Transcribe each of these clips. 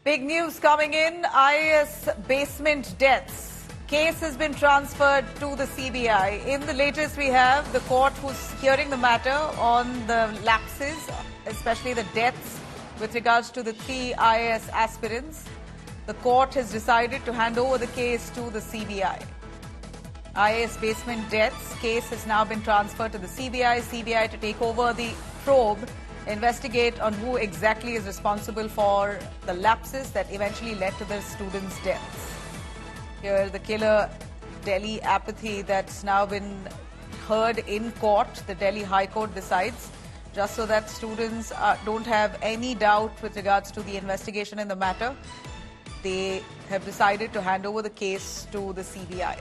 Big news coming in. IAS basement deaths. Case has been transferred to the CBI. In the latest, we have the court who's hearing the matter on the lapses, especially the deaths with regards to the 3 IAS aspirants. The court has decided to hand over the case to the CBI. IAS basement deaths case has now been transferred to the CBI. CBI to take over the probe, investigate on who exactly is responsible for the lapses that eventually led to the students' deaths. Here, the killer Delhi apathy that's now been heard in court. The Delhi High Court decides, just so that students don't have any doubt with regards to the investigation in the matter. They have decided to hand over the case to the CBI.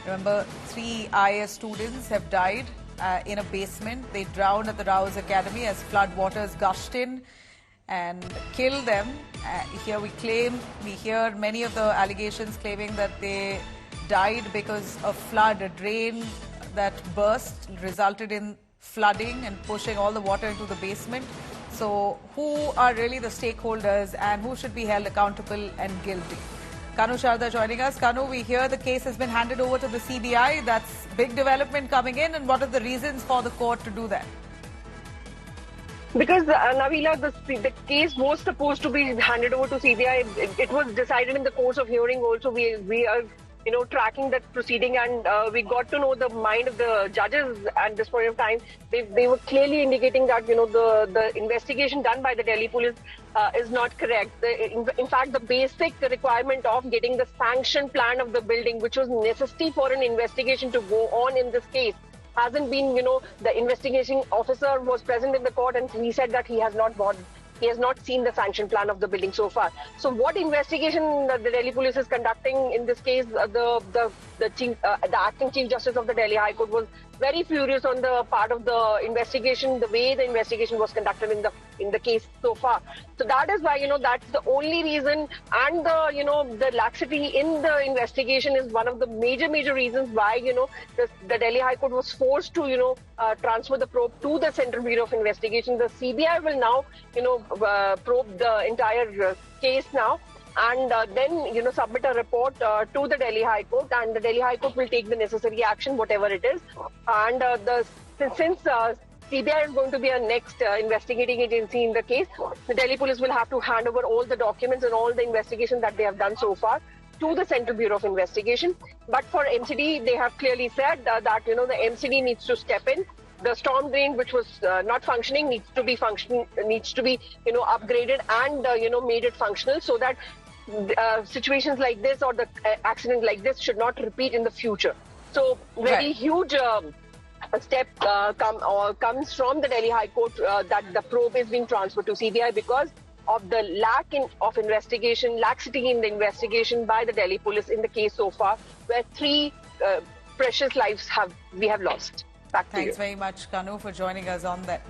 Remember, 3 IAS students have died in a basement. They drowned at the Rouse Academy as flood waters gushed in and killed them. Here we hear many of the allegations claiming that they died because of flood. A drain that burst resulted in flooding and pushing all the water into the basement. So who are really the stakeholders and who should be held accountable and guilty? Kanu Sharda joining us. Kanu, we hear the case has been handed over to the CBI. That's big development coming in. And what are the reasons for the court to do that? Because, Navila, the case was supposed to be handed over to CBI. It was decided in the course of hearing also. We are, tracking that proceeding, and we got to know the mind of the judges at this point of time. They were clearly indicating that, the investigation done by the Delhi police is not correct. In fact, the basic requirement of getting the sanction plan of the building, which was necessary for an investigation to go on in this case, hasn't been, the investigation officer was present in the court and he said that he has not seen the sanction plan of the building so far. So what investigation the Delhi police is conducting in this case, the acting Chief Justice of the Delhi High Court was very furious on the part of the investigation, the way the investigation was conducted in the case so far. So that is why, that's the only reason, and the laxity in the investigation is one of the major reasons why, the Delhi High Court was forced to, transfer the probe to the Central Bureau of Investigation. The CBI will now, probe the entire case now, and then submit a report to the Delhi High Court, and the Delhi High Court will take the necessary action, whatever it is. And since CBI is going to be a next investigating agency in the case, the Delhi police will have to hand over all the documents and all the investigations that they have done so far to the Central Bureau of Investigation. But for MCD, they have clearly said that the MCD needs to step in. The storm drain, which was not functioning, needs to be upgraded and made it functional, so that situations like this or the accident like this should not repeat in the future. So very huge step comes from the Delhi High Court that the probe is being transferred to CBI because of the of investigation, laxity in the investigation by the Delhi police in the case so far, where 3 precious lives we have lost. Back to you. Thanks very much, Kanu, for joining us on that.